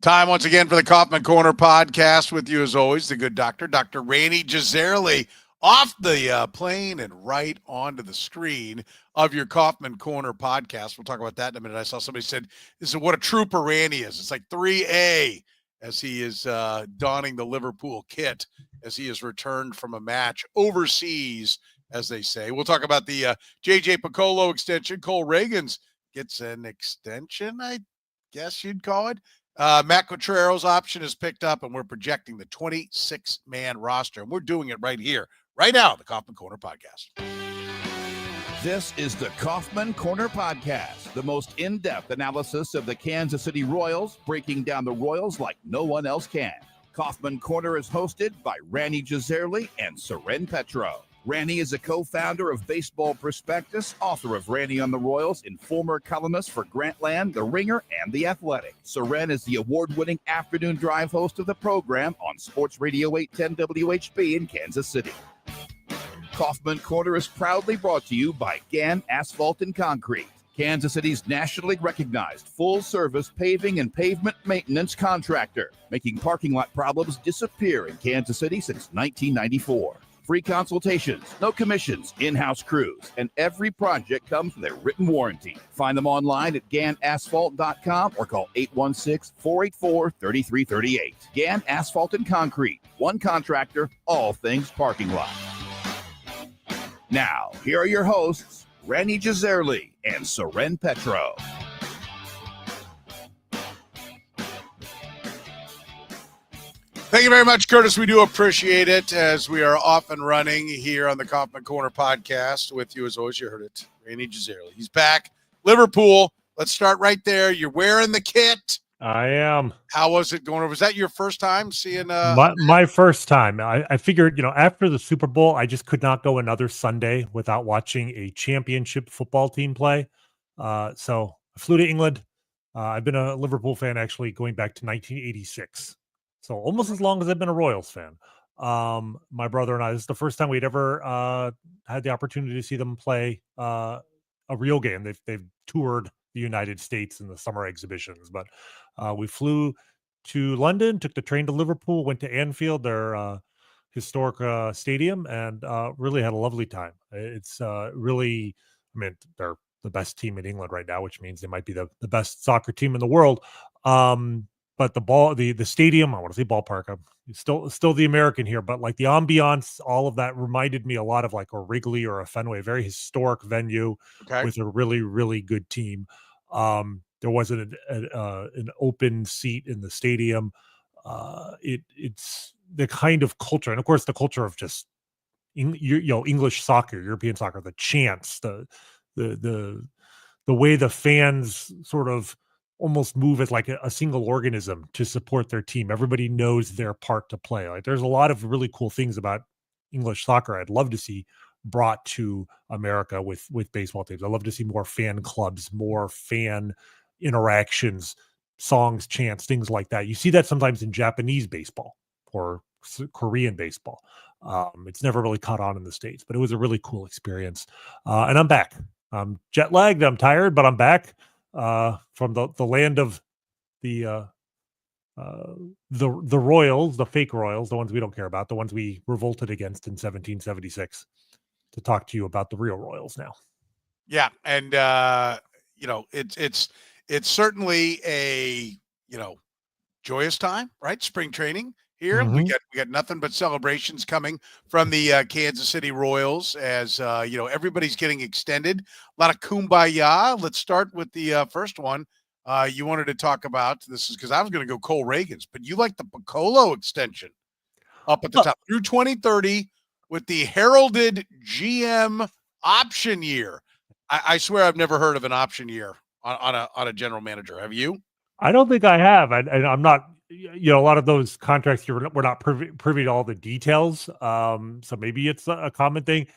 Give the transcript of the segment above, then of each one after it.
Time once again for the Kaufman Corner podcast with you as always, the good doctor, Dr. Rany Jazayerli, off the plane and right onto the screen of your Kaufman Corner podcast. We'll talk about that in a minute. I saw somebody said, this is what a trooper Rany is. It's like 3A as he is donning the Liverpool kit as he has returned from a match overseas, as they say. We'll talk about the J.J. Picollo extension. Cole Ragans gets an extension, I guess you'd call it. Matt Quatraro's option is picked up, and we're projecting the 26-man roster, and we're doing it right here, right now, the Kaufman Corner podcast. This is the Kaufman Corner podcast, the most in-depth analysis of the Kansas City Royals, breaking down the Royals like no one else can. Kaufman Corner is hosted by Rany Jazayerli and Soren Petro. Rany is a co-founder of Baseball Prospectus, author of Rany on the Royals, and former columnist for Grantland, The Ringer, and The Athletic. Soren is the award-winning afternoon drive host of the program on Sports Radio 810 WHB in Kansas City. Kaufman Corner is proudly brought to you by Gann Asphalt and Concrete, Kansas City's nationally recognized full-service paving and pavement maintenance contractor, making parking lot problems disappear in Kansas City since 1994. Free consultations, no commissions, in-house crews, and every project comes with a written warranty. Find them online at GannAsphalt.com or call 816-484-3338. Gann Asphalt and Concrete, one contractor, all things parking lot. Now, here are your hosts, Rany Jazayerli and Soren Petro. Thank you very much, Curtis. We do appreciate it as we are off and running here on the Kaufman Corner podcast with you as always. You heard it, Rany Jazayerli. He's back. Liverpool. Let's start right there. You're wearing the kit. I am. How was it going over? Was that your first time seeing? My first time. I figured, after the Super Bowl, I just could not go another Sunday without watching a championship football team play. So I flew to England. I've been a Liverpool fan actually going back to 1986. So almost as long as I've been a Royals fan. My brother and I, this is the first time we'd ever had the opportunity to see them play a real game. They've toured the United States in the summer exhibitions, but we flew to London, took the train to Liverpool, went to Anfield, their historic stadium, and really had a lovely time. It's really, they're the best team in England right now, which means they might be the best soccer team in the world. But the stadium, I want to say ballpark, I'm still the American here, but like the ambiance, all of that reminded me a lot of like a Wrigley or a Fenway, a very historic venue with a really, really good team. There wasn't an open seat in the stadium. It's the kind of culture, and of course the culture of just English soccer, European soccer, the chants, the way the fans sort of almost move as like a single organism to support their team. Everybody knows their part to play. Like there's a lot of really cool things about English soccer I'd love to see brought to America with baseball teams. I'd love to see more fan clubs, more fan interactions, songs, chants, things like that. You see that sometimes in Japanese baseball or Korean baseball. It's never really caught on in the States, but it was a really cool experience. And I'm back. I'm jet lagged. I'm tired, but I'm back. From the land of the Royals, the fake Royals, the ones we don't care about, the ones we revolted against in 1776, to talk to you about the real Royals now. Yeah, and it's certainly a joyous time, right? Spring training here. Mm-hmm. We got nothing but celebrations coming from the Kansas City Royals as everybody's getting extended. A lot of kumbaya. Let's start with the first one. You wanted to talk about this is because I was going to go Cole Ragans, but you like the Picolo extension up at the top through 2030 with the heralded GM option year. I swear I've never heard of an option year on a general manager. Have you? I don't think I have. And I'm not. A lot of those contracts we're not privy to all the details. So maybe it's a common thing.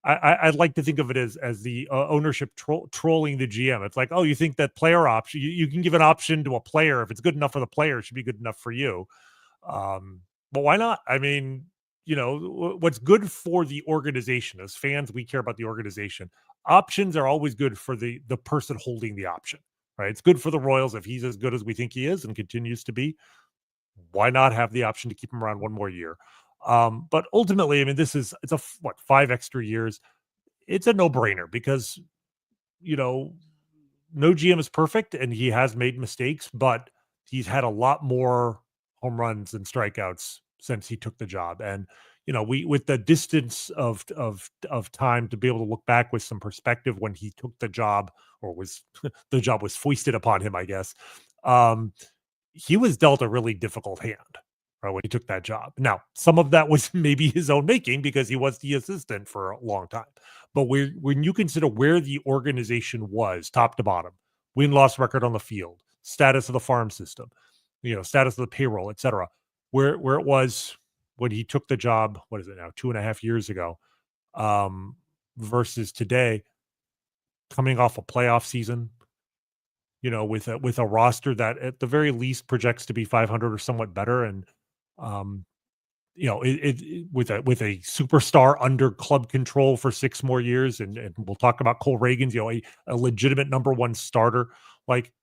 I'd like to think of it as the ownership trolling the GM. It's like, oh, you think that player option, you can give an option to a player. If it's good enough for the player, it should be good enough for you. But why not? What's good for the organization. As fans, we care about the organization. Options are always good for the person holding the option. right? It's good for the Royals if he's as good as we think he is and continues to be. Why not have the option to keep him around one more year? But ultimately, I mean, it's a 5 extra years. It's a no-brainer because, you know, no GM is perfect and he has made mistakes, but he's had a lot more home runs and strikeouts since he took the job. And, you know, we with the distance of time to be able to look back with some perspective when he took the job or was the job was foisted upon him, I guess. Um, he was dealt a really difficult hand, right, when he took that job. Now, some of that was maybe his own making because he was the assistant for a long time. But when you consider where the organization was, top to bottom, win-loss record on the field, status of the farm system, you know, status of the payroll, et cetera, where it was when he took the job, what is it now, 2.5 years ago, um, versus today, coming off a playoff season, you know, with a roster that at the very least projects to be 500 or somewhat better, and um, you know, with a superstar under club control for 6 more years, and we'll talk about Cole Ragans, you know, a legitimate number one starter. Like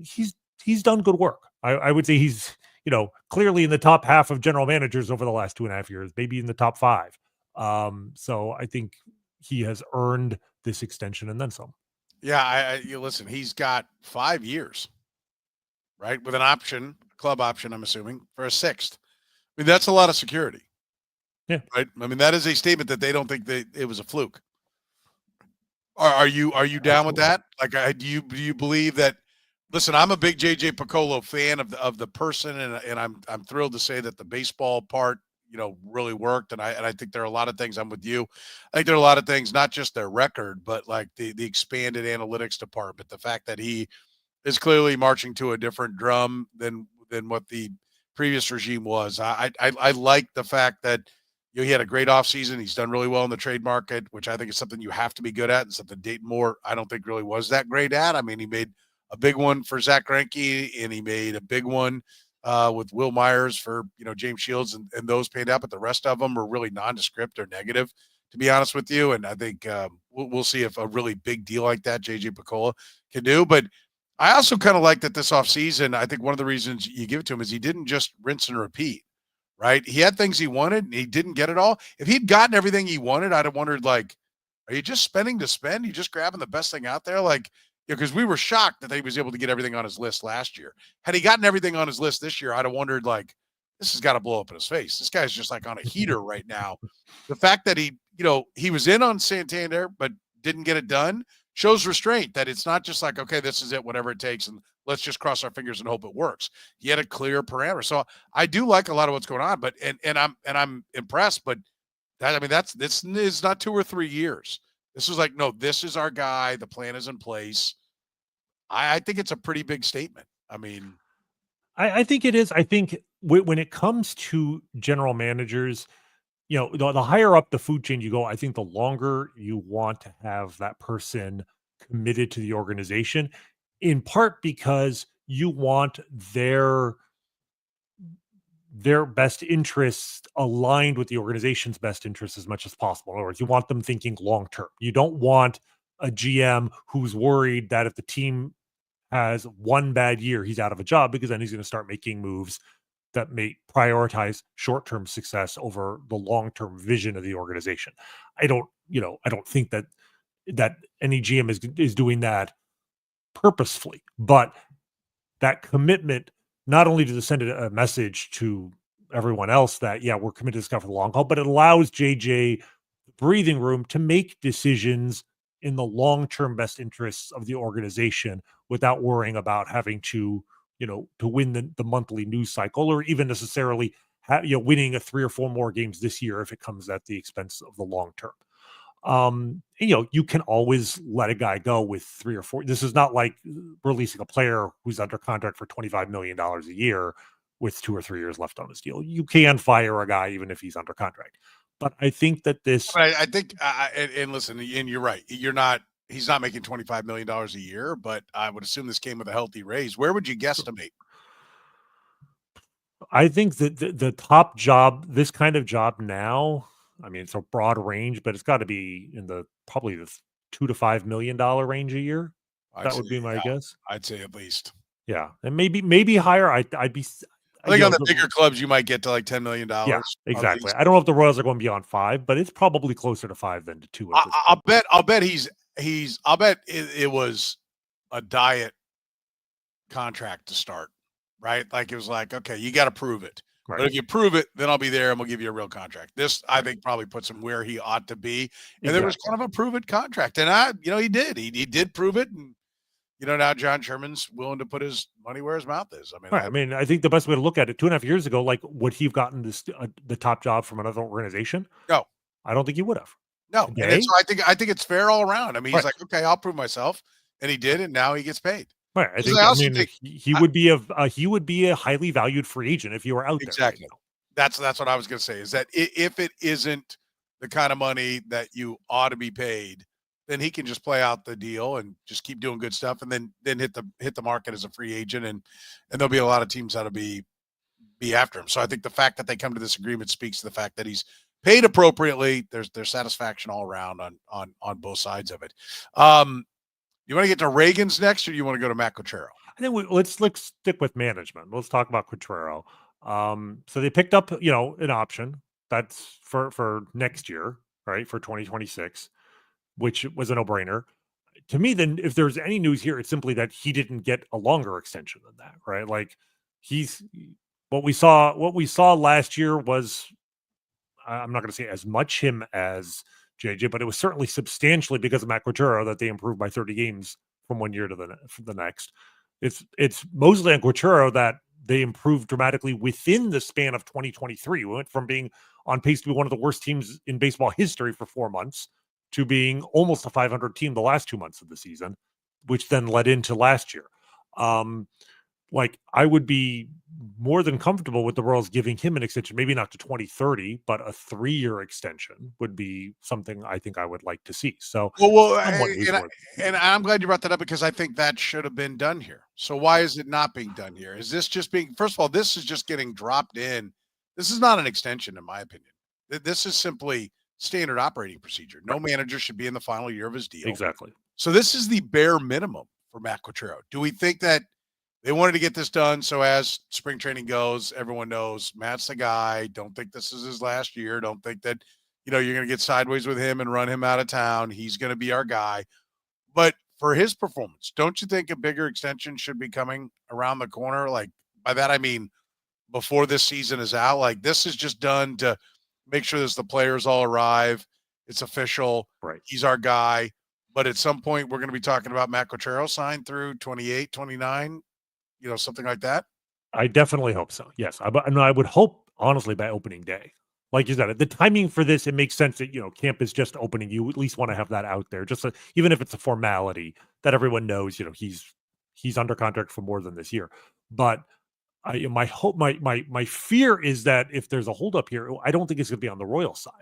he's done good work. I would say he's, you know, clearly in the top half of general managers over the last 2.5 years, maybe in the top 5. So I think he has earned this extension and then some. Yeah, you listen. He's got 5 years, right, with an option, club option. I'm assuming for a sixth. I mean, that's a lot of security. Yeah. Right. I mean, that is a statement that they don't think that it was a fluke. Are you down with Absolutely. that? Like, do you believe that? Listen, I'm a big JJ Picollo fan of the person, and I'm thrilled to say that the baseball part, you know, really worked. And I think there are a lot of things. I'm with you. I think there are a lot of things, not just their record, but like the expanded analytics department, the fact that he is clearly marching to a different drum than what the previous regime was. I like the fact that, you know, he had a great offseason. He's done really well in the trade market, which I think is something you have to be good at, and something Dayton Moore I don't think really was that great at. I mean, he made a big one for Zach Greinke, and he made a big one with Will Myers for, you know, James Shields, and those paid out, but the rest of them are really nondescript or negative, to be honest with you. And I think we'll see if a really big deal like that JJ Picollo can do. But I also kind of like that this offseason. I think one of the reasons you give it to him is he didn't just rinse and repeat, right? He had things he wanted and he didn't get it all. If he'd gotten everything he wanted, I'd have wondered, like, are you just spending to spend? You just grabbing the best thing out there? Like, because we were shocked that he was able to get everything on his list last year. Had he gotten everything on his list this year, I'd have wondered, like, this has got to blow up in his face. This guy's just like on a heater right now. The fact that he, you know, he was in on Santander, but didn't get it done shows restraint, that it's not just like, okay, this is it, whatever it takes, and let's just cross our fingers and hope it works. He had a clear parameter. So I do like a lot of what's going on, but and I'm impressed, but that, I mean, this is not 2 or 3 years. This is like, no, this is our guy. The plan is in place. I think it's a pretty big statement. I mean, I think it is. I think when it comes to general managers, you know, the higher up the food chain you go, I think the longer you want to have that person committed to the organization, in part because you want their best interests aligned with the organization's best interests as much as possible. In other words, you want them thinking long term. You don't want a GM who's worried that if the team has one bad year, he's out of a job, because then he's going to start making moves that may prioritize short-term success over the long-term vision of the organization. I don't think that any GM is doing that purposefully, but that commitment not only to send a message to everyone else that, yeah, we're committed to this guy for the long haul, but it allows JJ breathing room to make decisions in the long-term best interests of the organization without worrying about having to, you know, to win the monthly news cycle, or even necessarily winning a 3 or 4 more games this year if it comes at the expense of the long term. You know, you can always let a guy go with 3 or 4. This is not like releasing a player who's under contract for $25 million a year with 2 or 3 years left on his deal. You can fire a guy even if he's under contract. But I think that this, I think, and listen, and you're right. He's not making $25 million a year, but I would assume this came with a healthy raise. Where would you guesstimate? I think that the top job, this kind of job now, I mean, it's a broad range, but it's got to be in the probably the $2 to $5 million range a year. That would be my guess. I'd say at least. Yeah, and maybe higher. I'd be. I think on the bigger clubs, you might get to like $10 million. Yeah, exactly. I don't know if the Royals are going beyond 5, but it's probably closer to 5 than to 2. I'll bet I'll bet it was a diet contract to start, right? Like it was like, okay, you got to prove it. Right. But if you prove it, then I'll be there and we'll give you a real contract. This, I think, probably puts him where he ought to be. And there was kind of a prove it contract. And he did. He did prove it. And, now John Sherman's willing to put his money where his mouth is. I mean, I think the best way to look at it, 2.5 years ago, like, would he have gotten the top job from another organization? No. I don't think he would have. No. And so I think it's fair all around. I mean, he's like, okay, I'll prove myself. And he did. And now he gets paid. Right. I think he would be a highly valued free agent if you were out there. Exactly. That's what I was going to say, is that if it isn't the kind of money that you ought to be paid, then he can just play out the deal and just keep doing good stuff, and then hit the market as a free agent, and there'll be a lot of teams that'll be after him. So I think the fact that they come to this agreement speaks to the fact that he's paid appropriately. There's satisfaction all around on both sides of it. You want to get to Ragans next, or you want to go to Matt Quatraro? I think let's stick with management. Let's talk about Quatraro. So they picked up, an option that's for next year, right, for 2026, which was a no-brainer. To me, then, if there's any news here, it's simply that he didn't get a longer extension than that, right? Like what we saw last year was, I'm not going to say as much him as JJ, but it was certainly substantially because of Matt Quatraro that they improved by 30 games from one year to the next. It's mostly on Quatraro that they improved dramatically within the span of 2023. We went from being on pace to be one of the worst teams in baseball history for 4 months to being almost a 500 team the last 2 months of the season, which then led into last year. I would be more than comfortable with the Royals giving him an extension, maybe not to 2030, but a 3-year extension would be something I think I would like to see. So, and I'm glad you brought that up, because I think that should have been done here. So why is it not being done here? Is this just first of all, this is just getting dropped in. This is not an extension, in my opinion. This is simply standard operating procedure. No manager should be in the final year of his deal. Exactly. So this is the bare minimum for Matt Quatraro. Do we think that they wanted to get this done so as spring training goes, everyone knows Matt's the guy? Don't think this is his last year. Don't think that, you're going to get sideways with him and run him out of town. He's going to be our guy. But for his performance, don't you think a bigger extension should be coming around the corner? Like, by that, I mean, before this season is out. Like, this is just done to make sure that the players all arrive. It's official. Right. He's our guy. But at some point, we're going to be talking about Matt Quatraro signed through 28, 29, something like that. I definitely hope so. Yes. I would hope, honestly, by opening day. Like you said, the timing for this, it makes sense that, camp is just opening. You at least want to have that out there, just even if it's a formality that everyone knows, he's under contract for more than this year. But my hope, my fear is that if there's a holdup here, I don't think it's going to be on the Royal side.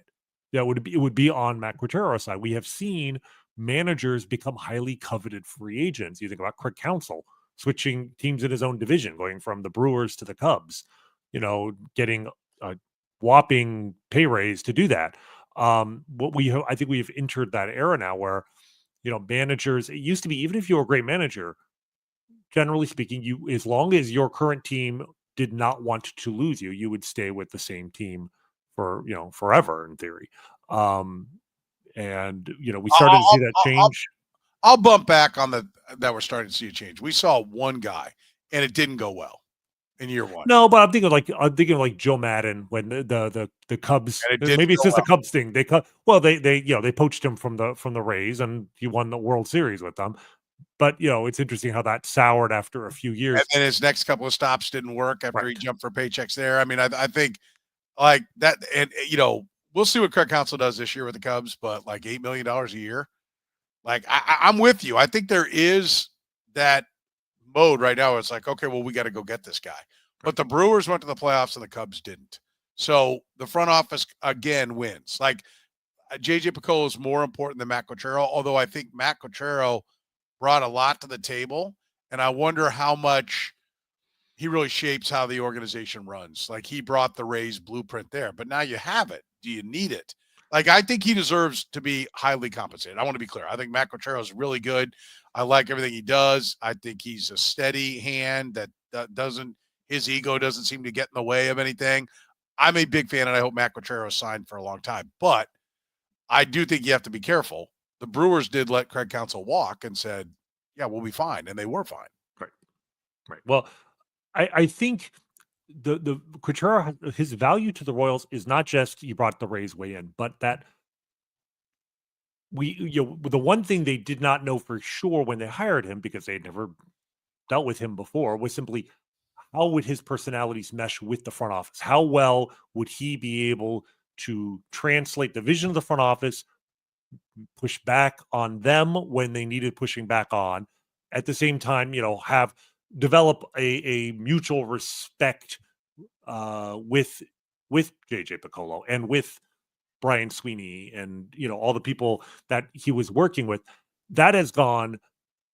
It would be on Matt Quatraro's side. We have seen managers become highly coveted free agents. You think about Craig Counsell switching teams in his own division, going from the Brewers to the Cubs, getting a whopping pay raise to do that. I think we've entered that era now where, managers, it used to be, even if you were a great manager, generally speaking, as long as your current team did not want to lose you would stay with the same team for, forever in theory. We started to see that change. I'll bump back on that we're starting to see a change. We saw one guy, and it didn't go well in year one. No, but I'm thinking like Joe Madden when the Cubs. Maybe it's just the Cubs thing. They poached him from the Rays, and he won the World Series with them. But it's interesting how that soured after a few years. And then his next couple of stops didn't work after he jumped for paychecks there. I mean, I think like that, and we'll see what Craig Counsell does this year with the Cubs, but like $8 million a year. Like, I'm with you. I think there is that mode right now. It's like, okay, well, we got to go get this guy. But the Brewers went to the playoffs and the Cubs didn't. So the front office, again, wins. Like, J.J. Picolo is more important than Matt Quatraro, although I think Matt Quatraro brought a lot to the table. And I wonder how much he really shapes how the organization runs. Like, he brought the Rays blueprint there. But now you have it. Do you need it? Like, I think he deserves to be highly compensated. I want to be clear. I think Matt Quatraro is really good. I like everything he does. I think he's a steady hand that doesn't – his ego doesn't seem to get in the way of anything. I'm a big fan, and I hope Matt Quatraro is signed for a long time. But I do think you have to be careful. The Brewers did let Craig Counsell walk and said, yeah, we'll be fine, and they were fine. Right. Well, I think the Quatraro, his value to the Royals is not just you brought the Rays way in, but that the one thing they did not know for sure when they hired him, because they had never dealt with him before, was simply how would his personalities mesh with the front office? How well would he be able to translate the vision of the front office, push back on them when they needed pushing back on, at the same time, have develop a mutual respect with JJ Picollo and with Brian Sweeney and all the people that he was working with. That has gone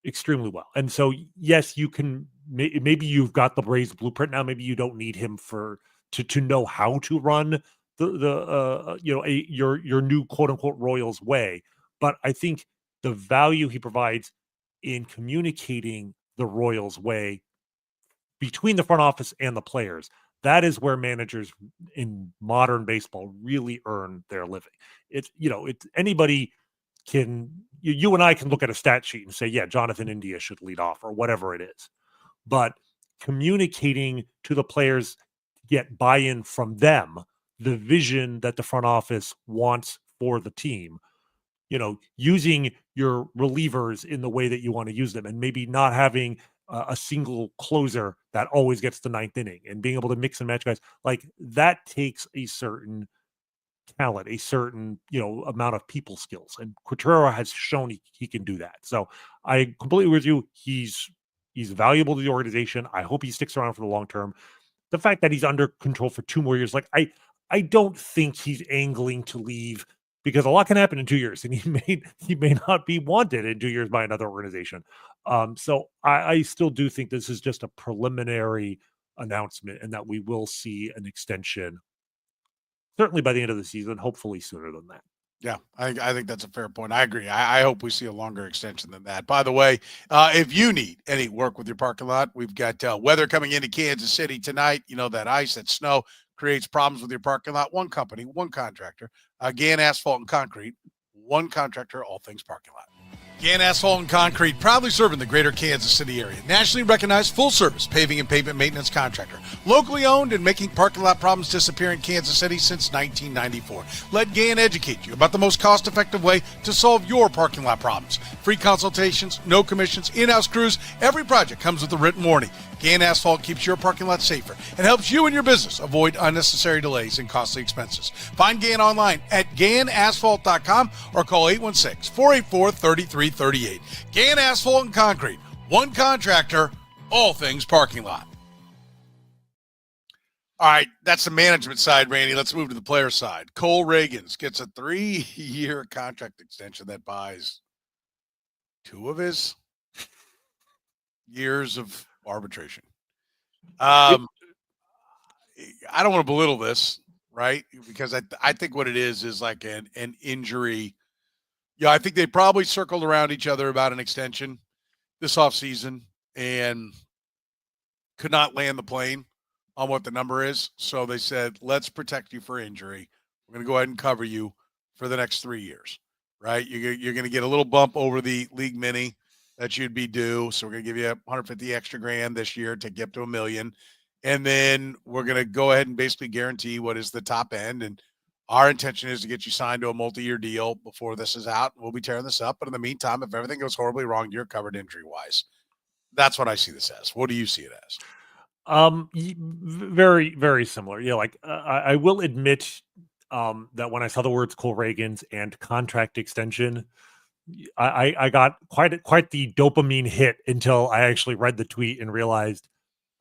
extremely well. And so yes, you can maybe you've got the Rays blueprint now. Maybe you don't need him to know how to run your new quote unquote Royals way. But I think the value he provides in communicating the Royals way between the front office and the players, that is where managers in modern baseball really earn their living. It's anybody can, you and I can look at a stat sheet and say, yeah, Jonathan India should lead off or whatever it is. But communicating to the players, get buy-in from them, the vision that the front office wants for the team, using your relievers in the way that you want to use them, and maybe not having a single closer that always gets the ninth inning, and being able to mix and match guys like that takes a certain talent, a certain amount of people skills, and Quatraro has shown he can do that. So I completely agree with you. He's valuable to the organization. I hope he sticks around for the long term. The fact that he's under control for 2 more years, like I don't think he's angling to leave, because a lot can happen in 2 years, and he may not be wanted in 2 years by another organization. So I still do think this is just a preliminary announcement, and that we will see an extension certainly by the end of the season, hopefully sooner than that. Yeah, I think that's a fair point. I agree. I hope we see a longer extension than that. By the way, if you need any work with your parking lot, we've got weather coming into Kansas City tonight. That ice, that snow creates problems with your parking lot. One company, one contractor, Gann Asphalt and Concrete, one contractor, all things parking lot. Gann Asphalt and Concrete, proudly serving the greater Kansas City area. Nationally recognized full-service paving and pavement maintenance contractor. Locally owned and making parking lot problems disappear in Kansas City since 1994. Let Gann educate you about the most cost-effective way to solve your parking lot problems. Free consultations, no commissions, in-house crews. Every project comes with a written warning. Gann Asphalt keeps your parking lot safer and helps you and your business avoid unnecessary delays and costly expenses. Find Gann online at GannAsphalt.com or call 816-484-3338. Gann Asphalt and Concrete, one contractor, all things parking lot. All right, that's the management side, Randy. Let's move to the player side. Cole Ragans gets a 3-year contract extension that buys 2 of his years of arbitration. I don't want to belittle this, right? Because I think what it is like an injury. Yeah, I think they probably circled around each other about an extension this offseason and could not land the plane on what the number is. So they said, let's protect you for injury. We're going to go ahead and cover you for the next 3 years, right? You're going to get a little bump over the league mini that you'd be due. So we're going to give you 150 extra grand this year to get up to $1 million. And then we're going to go ahead and basically guarantee what is the top end. And our intention is to get you signed to a multi-year deal before this is out. We'll be tearing this up. But in the meantime, if everything goes horribly wrong, you're covered injury-wise. That's what I see this as. What do you see it as? Very, very similar. Yeah, like I will admit that when I saw the words Cole Ragans and contract extension, I got quite the dopamine hit until I actually read the tweet and realized,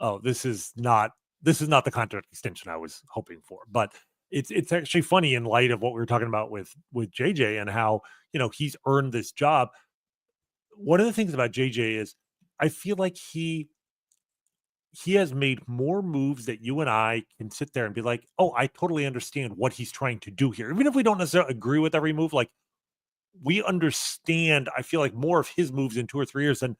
oh, this is not the contract extension I was hoping for. But it's actually funny in light of what we were talking about with JJ and how he's earned this job. One of the things about JJ is I feel like he he has made more moves that you and I can sit there and be like, oh, I totally understand what he's trying to do here. Even if we don't necessarily agree with every move, like we understand, I feel like more of his moves in 2 or 3 years than,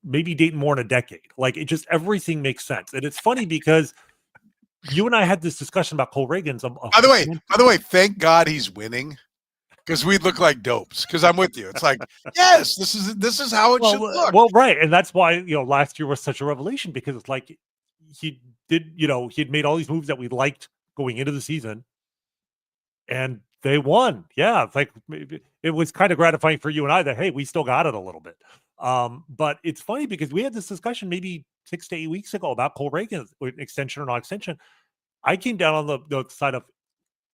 maybe dating more in a decade. Like it just, everything makes sense. And it's funny because you and I had this discussion about Cole Ragans. By the way, thank God he's winning. Because we'd look like dopes. Because I'm with you. It's like, yes, this is how it should look. Well, right, and that's why last year was such a revelation because it's like he had made all these moves that we liked going into the season, and they won. Yeah, it's like it was kind of gratifying for you and I that hey, we still got it a little bit. But it's funny because we had this discussion maybe 6 to 8 weeks ago about Cole Ragans, extension or not extension. I came down on the side of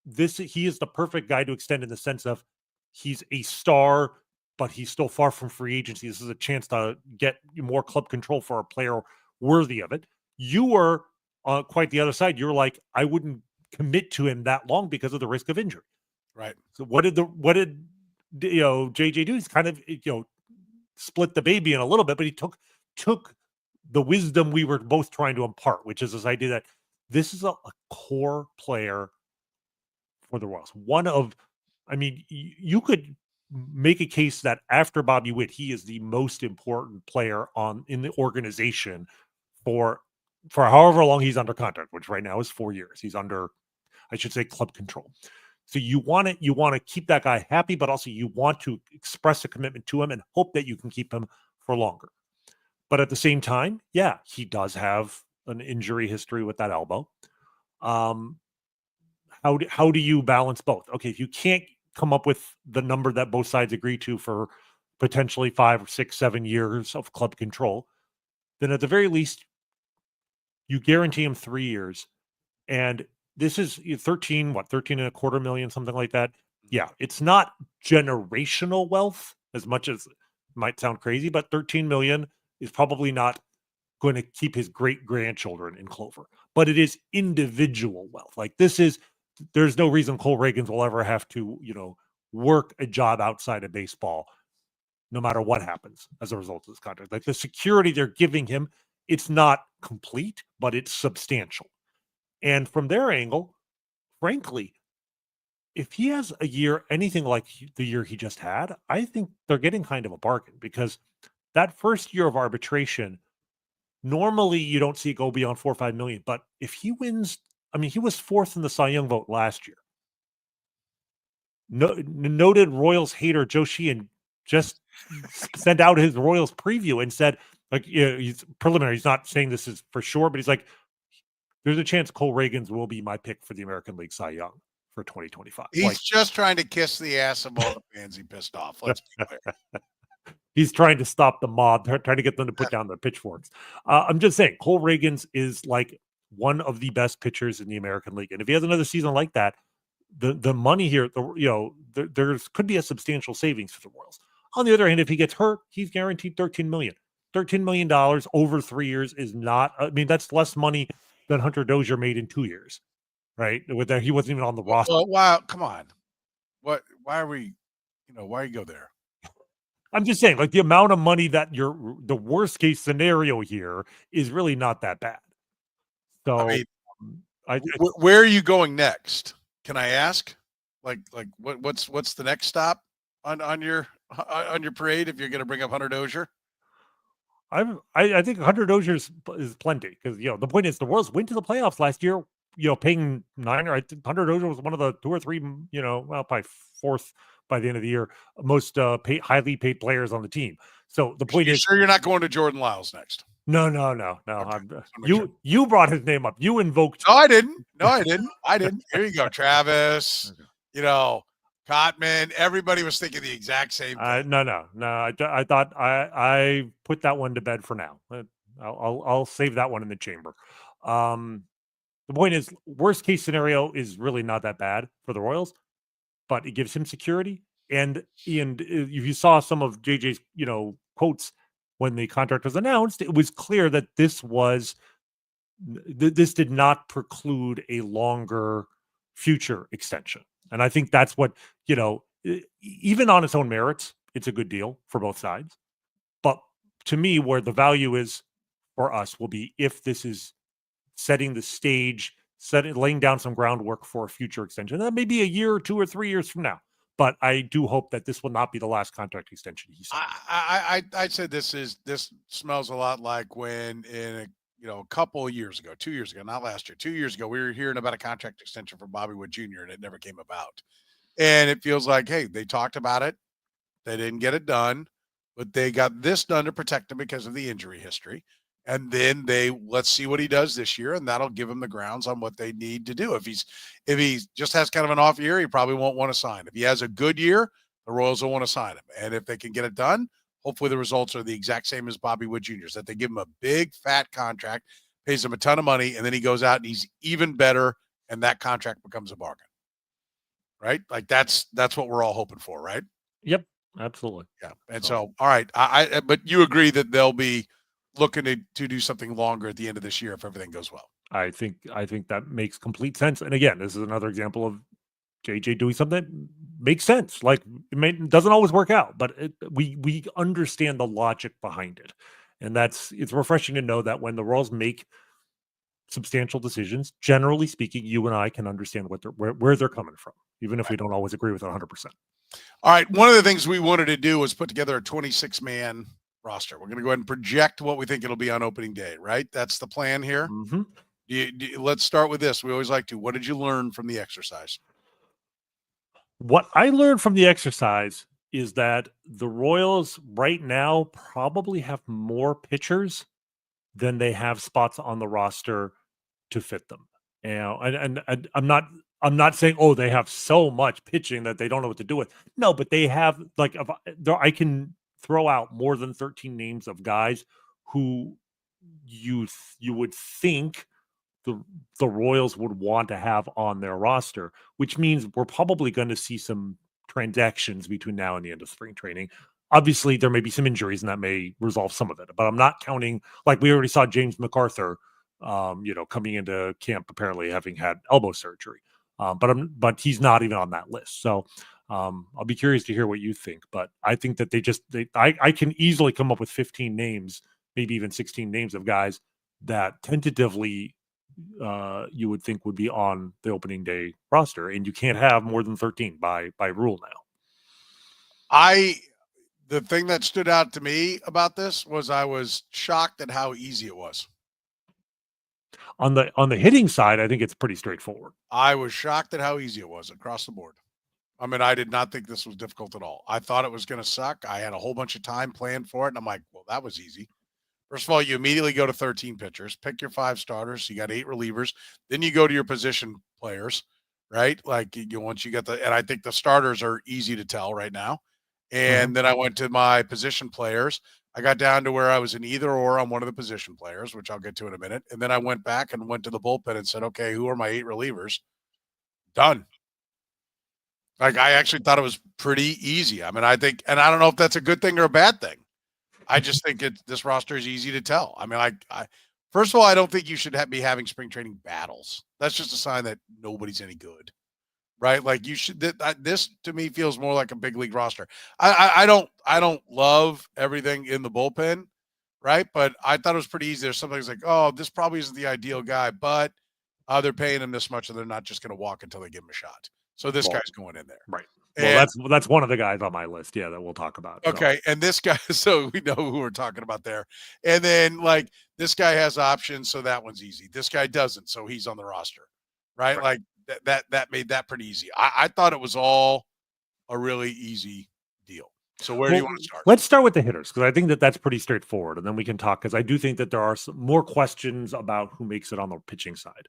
this. He is the perfect guy to extend in the sense of he's a star, but he's still far from free agency. This is a chance to get more club control for a player worthy of it. You were quite the other side. You're like, I wouldn't commit to him that long because of the risk of injury. Right. So what did JJ do? He's kind of split the baby in a little bit, but he took the wisdom we were both trying to impart, which is this idea that this is a core player for the Royals. You could make a case that after Bobby Witt, he is the most important player in the organization for however long he's under contract, which right now is 4 years. He's under, I should say, club control. So you want to keep that guy happy, but also you want to express a commitment to him and hope that you can keep him for longer. But at the same time, yeah, he does have an injury history with that elbow. How do you balance both? Okay, if you can't come up with the number that both sides agree to for potentially 5 or 6, 7 years of club control, then at the very least, you guarantee him 3 years. And this is 13 and a quarter million, something like that. Yeah, it's not generational wealth as much as it might sound crazy, but 13 million is probably not going to keep his great grandchildren in clover, but it is individual wealth. Like there's no reason Cole Ragans will ever have to, work a job outside of baseball, no matter what happens as a result of this contract. Like the security they're giving him, it's not complete, but it's substantial. And from their angle, frankly, if he has a year, anything like the year he just had, I think they're getting kind of a bargain because that first year of arbitration, normally you don't see it go beyond 4 or 5 million. But if he wins, he was 4th in the Cy Young vote last year. Noted Royals hater Joe Sheehan just sent out his Royals preview and said, he's preliminary. He's not saying this is for sure, but he's like, there's a chance Cole Ragans will be my pick for the American League Cy Young for 2025. He's just trying to kiss the ass of all the fans he pissed off. Let's be clear. He's trying to stop the mob, trying to get them to put down their pitchforks. I'm just saying, Cole Ragans is like one of the best pitchers in the American League. And if he has another season like that, the money here, there could be a substantial savings for the Royals. On the other hand, if he gets hurt, he's guaranteed $13 million. $13 million over 3 years is not, that's less money than Hunter Dozier made in 2 years, right? With that, he wasn't even on the roster. Well, wow, come on. Why are we, why you go there? I'm just saying, like the amount of money that the worst case scenario here is really not that bad. So, where are you going next? Can I ask? Like what's the next stop on your parade if you're going to bring up Hunter Dozier? I think Hunter Dozier is plenty because the point is the Royals went to the playoffs last year. Paying Niner. I think Hunter Dozier was one of the 2 or 3, probably 4th by the end of the year, most highly paid players on the team. So the point is, sure you're not going to Jordan Lyles next? No. Okay. You brought his name up. You invoked. No, I didn't. Here you go, Travis. Okay. Cotman. Everybody was thinking the exact same thing. No. I thought I put that one to bed for now. I'll save that one in the chamber. The point is, worst case scenario is really not that bad for the Royals, but it gives him security. And if you saw some of JJ's, quotes when the contract was announced, it was clear that this did not preclude a longer future extension. And I think that's what, even on its own merits, it's a good deal for both sides. But to me, where the value is or us will be if this is setting the stage, laying down some groundwork for a future extension. That may be a year or 2 or 3 years from now. But I do hope that this will not be the last contract extension he signed. I'd say this smells a lot like when in a couple of years ago, 2 years ago, not last year, 2 years ago, we were hearing about a contract extension for Bobby Wood Jr. and it never came about. And it feels like, hey, they talked about it, they didn't get it done, but they got this done to protect him because of the injury history. And then let's see what he does this year, and that'll give him the grounds on what they need to do. If he just has kind of an off year, he probably won't want to sign. If he has a good year, the Royals will want to sign him. And if they can get it done, hopefully the results are the exact same as Bobby Wood Jr.'s, that they give him a big fat contract, pays him a ton of money, and then he goes out and he's even better, and that contract becomes a bargain. Right? Like that's what we're all hoping for, right? Yep, absolutely. Yeah. And so all right, but you agree that they'll be looking to do something longer at the end of this year if everything goes well. I think that makes complete sense. And again, this is another example of JJ doing something that makes sense. Like it doesn't always work out, but we understand the logic behind it, and it's refreshing to know that when the Royals make substantial decisions, generally speaking, you and I can understand where they're coming from, even if we don't always agree with it 100%. All right, one of the things we wanted to do was put together a 26-man roster. We're going to go ahead and project what we think it'll be on opening day, right? That's the plan here. Mm-hmm. Let's start with this. We always like to. What did you learn from the exercise? What I learned from the exercise is that the Royals right now probably have more pitchers than they have spots on the roster to fit them. And I'm not saying, oh, they have so much pitching that they don't know what to do with. No, but they have I can throw out more than 13 names of guys who you would think the Royals would want to have on their roster, which means we're probably going to see some transactions between now and the end of spring training. Obviously, there may be some injuries, and that may resolve some of it. But I'm not counting, like we already saw James MacArthur, coming into camp apparently having had elbow surgery. But he's not even on that list. So I'll be curious to hear what you think. But I think that I can easily come up with 15 names, maybe even 16 names of guys that tentatively you would think would be on the opening day roster, and you can't have more than 13 by rule now. The thing that stood out to me about this was I was shocked at how easy it was. On the hitting side, I think it's pretty straightforward. I was shocked at how easy it was across the board. I mean, I did not think this was difficult at all. I thought it was going to suck. I had a whole bunch of time planned for it, and I'm like, well, that was easy. First of all, you immediately go to 13 pitchers, pick your 5 starters. You got 8 relievers. Then you go to your position players, right? Like once you get and I think the starters are easy to tell right now. And then I went to my position players. I got down to where I was in either or on one of the position players, which I'll get to in a minute. And then I went back and went to the bullpen and said, okay, who are my 8 relievers? Done. Like I actually thought it was pretty easy. I mean, I think, and I don't know if that's a good thing or a bad thing. I just think this roster is easy to tell. I mean, first of all, I don't think you should be having spring training battles. That's just a sign that nobody's any good, right? Like you should. This to me feels more like a big league roster. I don't love everything in the bullpen, right? But I thought it was pretty easy. There's something like, oh, this probably isn't the ideal guy, but they're paying him this much, and they're not just going to walk until they give him a shot. So this guy's going in there, right? Well, that's one of the guys on my list, yeah, that we'll talk about. Okay, and this guy, so we know who we're talking about there. And then, like, this guy has options, so that one's easy. This guy doesn't, so he's on the roster, right? Like, that made that pretty easy. I thought it was all a really easy deal. So where do you want to start? Let's start with the hitters, because I think that's pretty straightforward, and then we can talk, because I do think that there are some more questions about who makes it on the pitching side.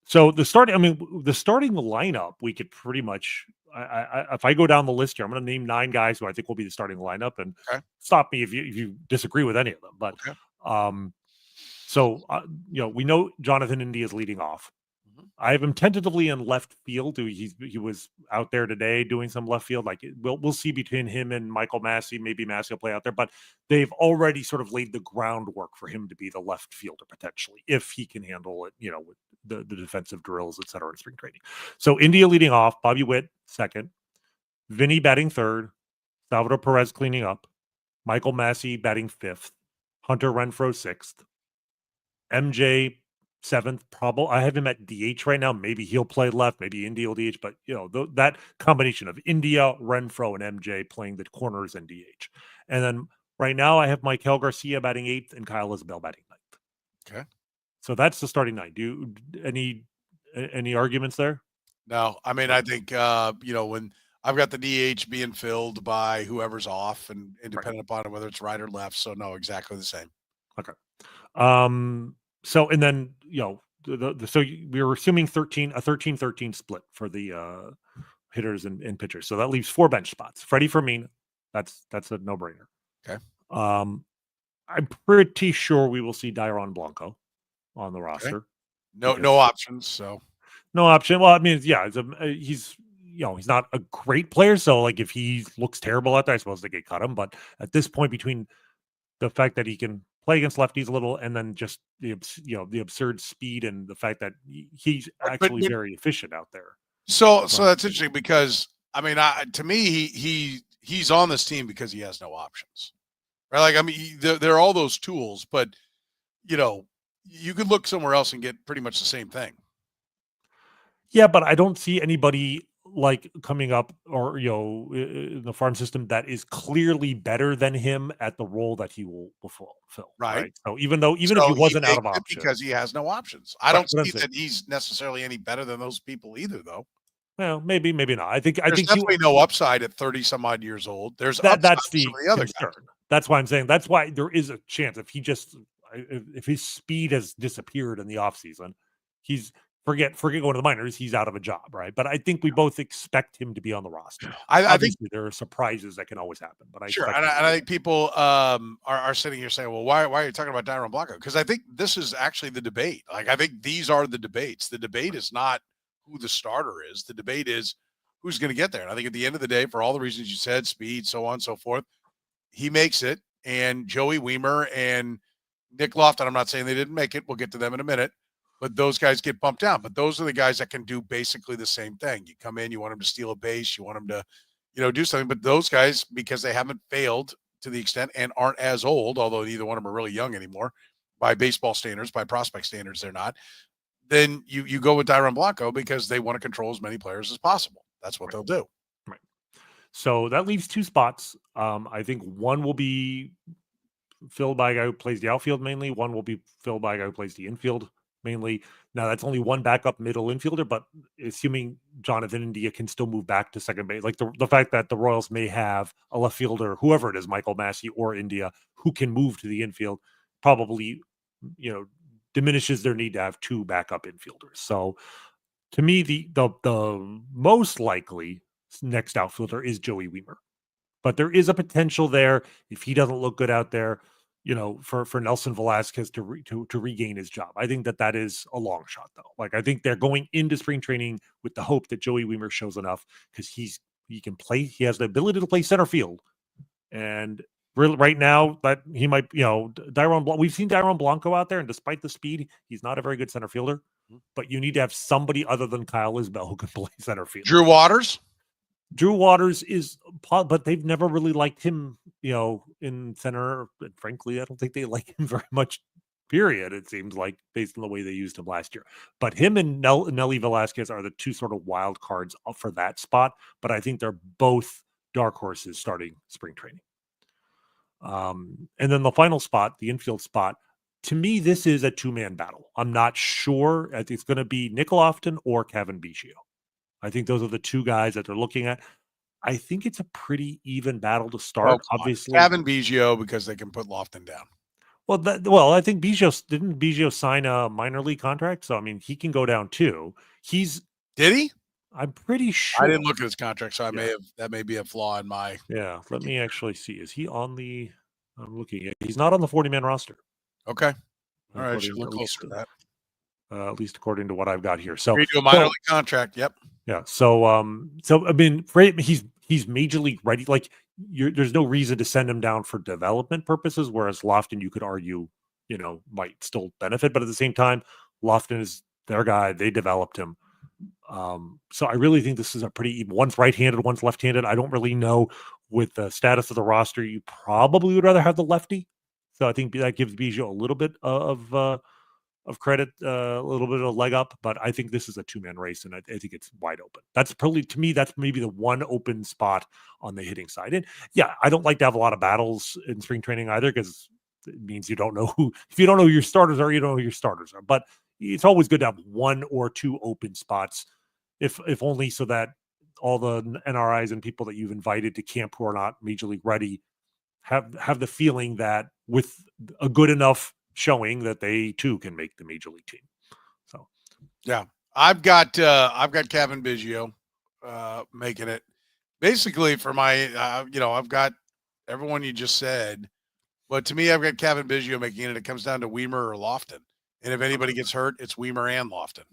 So the starting lineup, we could pretty much. If I go down the list here, I'm going to name 9 guys who I think will be the starting lineup, and stop me if you disagree with any of them. But we know Jonathan India is leading off. I have him tentatively in left field. He was out there today doing some left field. Like we'll see between him and Michael Massey. Maybe Massey will play out there, but they've already sort of laid the groundwork for him to be the left fielder potentially, if he can handle it. With the defensive drills, et cetera, in spring training. So India leading off, Bobby Witt second, Vinny batting third, Salvador Perez cleaning up, Michael Massey batting fifth, Hunter Renfroe 6th, MJ 7th. Probably I have him at DH right now. Maybe he'll play left. Maybe India will DH. But that combination of India, Renfroe, and MJ playing the corners and DH. And then right now I have Michael Garcia batting 8th and Kyle Isabel batting 9th. Okay. So that's the starting 9. Do you any arguments there? No, I mean, I think, when I've got the DH being filled by whoever's off and depending upon whether it's right or left. So no, exactly the same. Okay. So, and then, so we were assuming 13-13 split for the hitters and pitchers. So that leaves 4 bench spots. Freddie Fermin, that's a no-brainer. Okay. I'm pretty sure we will see Dairon Blanco on the roster. Okay. No options. So no option. Well, I mean, yeah, he's not a great player. So like if he looks terrible out there, I suppose they could cut him. But at this point, between the fact that he can play against lefties a little, and then just the absurd speed and the fact that he's actually very efficient out there. So that's interesting because I mean, to me, he's on this team because he has no options, right? Like I mean, there are all those tools, but you could look somewhere else and get pretty much the same thing. Yeah, but I don't see anybody like coming up or in the farm system that is clearly better than him at the role that he will fill. Right. So even if he wasn't out of options, because he has no options, I don't see that he's necessarily any better than those people either, though. Well, maybe not. I think definitely no upside at 30 some odd years old. There's that's the other concern. guys. That's why I'm saying that's why there is a chance if his speed has disappeared in the offseason, he's forget going to the minors, he's out of a job, right? But I think we both expect him to be on the roster. I think there are surprises that can always happen, but I think people are sitting here saying, well, why are you talking about Dairon Blanco? Because I think this is actually the debate. Like I think these are the debates. The debate is not who the starter is. The debate is who's going to get there. And I think at the end of the day, for all the reasons you said, speed, so on and so forth, he makes it. And Joey Weimer and Nick Lofton, I'm not saying they didn't make it. We'll get to them in a minute. But those guys get bumped down. But those are the guys that can do basically the same thing. You come in, you want them to steal a base, you want them to, do something. But those guys, because they haven't failed to the extent and aren't as old, although neither one of them are really young anymore, by baseball standards, by prospect standards, they're not. Then you go with Dairon Blanco because they want to control as many players as possible. That's what they'll do. Right. So that leaves 2 spots. I think one will be filled by a guy who plays the outfield mainly. One will be filled by a guy who plays the infield mainly. Now that's only one backup middle infielder, but assuming Jonathan India can still move back to second base, like the fact that the Royals may have a left fielder, whoever it is, Michael Massey or India, who can move to the infield, probably, diminishes their need to have 2 backup infielders. So to me, the most likely next outfielder is Joey Weimer, but there is a potential there if he doesn't look good out there, for Nelson Velasquez to regain his job. I think that is a long shot, though. Like I think they're going into spring training with the hope that Joey Weimer shows enough because he can play. He has the ability to play center field, and right now that he might, we've seen Dairon Blanco out there, and despite the speed, he's not a very good center fielder. But you need to have somebody other than Kyle Isbell who can play center field. Drew Waters is, but they've never really liked him, in center. And frankly, I don't think they like him very much, period. It seems like based on the way they used him last year. But him and Nelly Velasquez are the 2 sort of wild cards for that spot. But I think they're both dark horses starting spring training. And then the final spot, the infield spot, to me, this is a 2-man battle. I'm not sure. I think it's going to be Nick Lofton or Kevin Biggio. I think those are the 2 guys that they're looking at. I think it's a pretty even battle to start. Obviously, Kevin Biggio because they can put Lofton down. Well, I think didn't Biggio sign a minor league contract, so I mean he can go down too. Did he? I'm pretty sure. I didn't look at his contract, so that may be a flaw in my. Yeah, let me actually see. Is he on the? I'm looking at. He's not on the 40-man roster. Okay, all right. Should look closer to that. At least according to what I've got here. So do a minor league contract. Yep. Yeah. So I mean, he's major league ready. Like there's no reason to send him down for development purposes. Whereas Lofton, you could argue, might still benefit, but at the same time, Lofton is their guy. They developed him. So I really think this is a pretty even. One's right-handed, one's left-handed. I don't really know with the status of the roster. You probably would rather have the lefty So I think that gives Biggio a little bit of credit, a little bit of a leg up. But I think this is a 2-man race, and I think it's wide open. That's probably, to me, that's maybe the one open spot on the hitting side. And yeah, I don't like to have a lot of battles in spring training either, because it means you don't know if you don't know who your starters are, you don't know who your starters are. But it's always good to have 1 or 2 open spots, if only so that all the NRIs and people that you've invited to camp who are not major league ready have the feeling that with a good enough showing that they too can make the major league team. So yeah, I've got Kevin Biggio making it basically for my I've got everyone you just said, but to me I've got Kevin Biggio making it. It comes down to Weimer or Lofton, and if anybody gets hurt, it's Weimer and Lofton.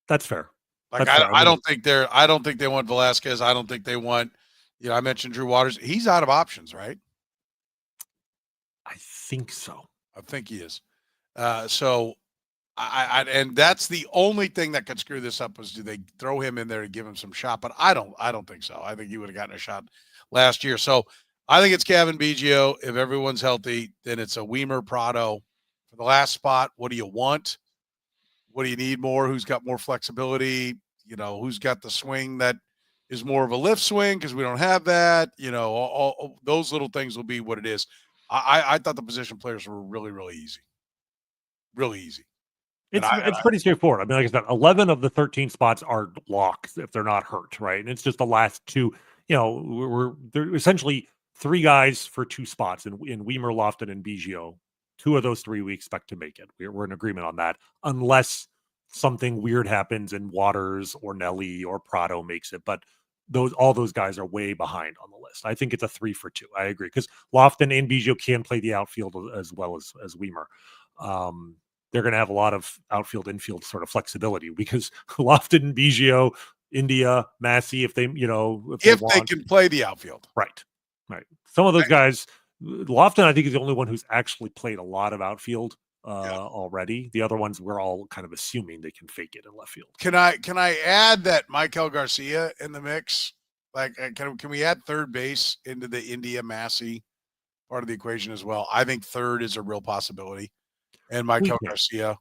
That's fair. Like I don't think they want Velasquez. I don't think they want, I mentioned Drew Waters. He's out of options, right? I think so. I think he is. So and that's the only thing that could screw this up, was do they throw him in there to give him some shot? But I don't think so. I think he would have gotten a shot last year. So I think it's Kevin Biggio. If everyone's healthy, then it's a Weimer Prado for the last spot. What do you want? What do you need more? Who's got more flexibility? Who's got the swing that is more of a lift swing, because we don't have that. All those little things will be what it is. I thought the position players were really, really easy. Really easy. It's pretty straightforward. I mean, like I said, 11 of the 13 spots are locks if they're not hurt, right? And it's just the last 2. They're essentially 3 guys for 2 spots in Weimer, Lofton, and Biggio. 2 of those 3 we expect to make it. We're in agreement on that, unless something weird happens and Waters or Nelly or Prado makes it. But all those guys are way behind on the list. I think it's a 3 for 2. I agree, because Lofton and Biggio can play the outfield as well as Weimer. They're going to have a lot of outfield infield sort of flexibility, because Lofton, Biggio, India, Massey, if they can play the outfield, right. Some of those guys, Lofton, I think, is the only one who's actually played a lot of outfield already. The other ones, we're all kind of assuming they can fake it in left field. Can I add that Michael Garcia in the mix? Like, can we add third base into the India Massey part of the equation as well? I think third is a real possibility, and Michael Garcia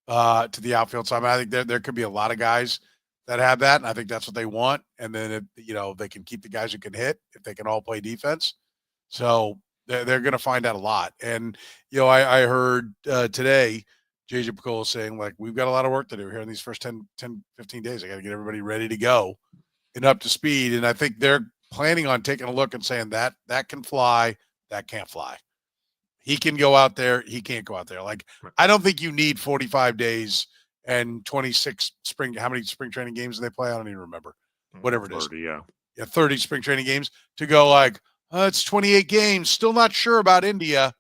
to the outfield. So I think there could be a lot of guys that have that, and I think that's what they want. And then they can keep the guys who can hit if they can all play defense. So they're going to find out a lot. And, I heard today, JJ Picolo saying, like, we've got a lot of work to do here in these first 10, 15 days. I got to get everybody ready to go and up to speed. And I think they're planning on taking a look and saying that can fly, that can't fly. He can go out there. He can't go out there. Like, I don't think you need 45 days and 26 how many spring training games do they play? I don't even remember. Whatever it is. 30, yeah. 30 spring training games to go like, it's 28 games. Still not sure about India.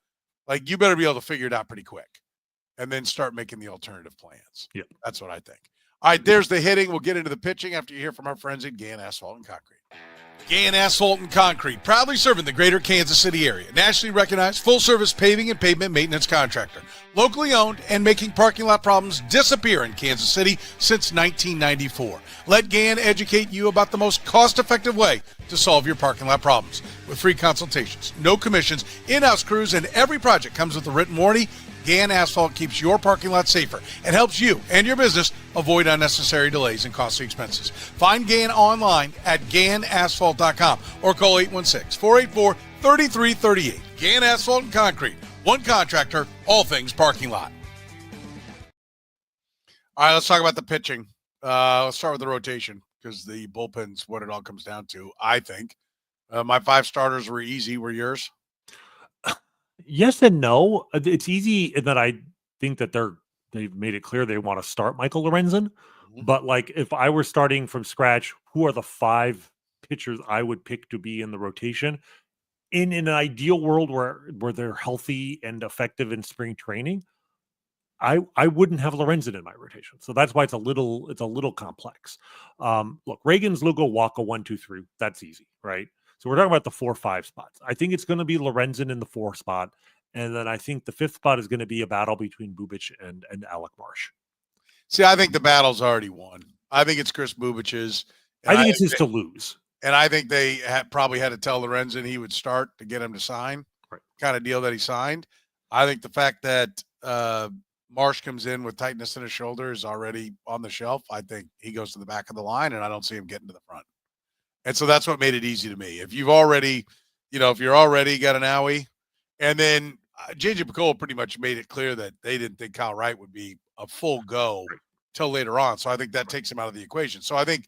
Like, you better be able to figure it out pretty quick and then start making the alternative plans. Yeah. That's what I think. All right, there's the hitting. We'll get into the pitching after you hear from our friends at Gann Asphalt and Concrete. Gann Asphalt and Concrete, proudly serving the greater Kansas City area. Nationally recognized full-service paving and pavement maintenance contractor. Locally owned and making parking lot problems disappear in Kansas City since 1994. Let Gann educate you about the most cost-effective way to solve your parking lot problems. With free consultations, no commissions, in-house crews, and every project comes with a written warranty, Gann Asphalt keeps your parking lot safer and helps you and your business avoid unnecessary delays and costly expenses. Find Gann online at GannAsphalt.com or call 816-484-3338. Gann Asphalt and Concrete. One contractor, all things parking lot. All right, let's talk about the pitching. Let's start with the rotation, because the bullpen's what it all comes down to, I think. My 5 starters were easy. Were yours? Yes and no. It's easy in that I think that they've made it clear they want to start Michael Lorenzen. Mm-hmm. But like, if I were starting from scratch, who are the 5 pitchers I would pick to be in the rotation? In an ideal world where they're healthy and effective in spring training, I wouldn't have Lorenzen in my rotation. So that's why it's a little complex. Look, Ragans, Lugo, Waka, 1, 2, 3. That's easy, right? So we're talking about the 4, 5 spots. I think it's going to be Lorenzen in the 4 spot. And then I think the 5th spot is going to be a battle between Bubic and Alec Marsh. See, I think the battle's already won. I think it's Chris Bubic's. I think it's his to lose. And I think they probably had to tell Lorenzen he would start to get him to sign. kind of deal that he signed. I think the fact that Marsh comes in with tightness in his shoulder is already on the shelf. I think he goes to the back of the line, and I don't see him getting to the front. And so that's what made it easy to me. If you're already got an owie, and then J.J. Picollo pretty much made it clear that they didn't think Kyle Wright would be a full go till later on. So I think that takes him out of the equation. So I think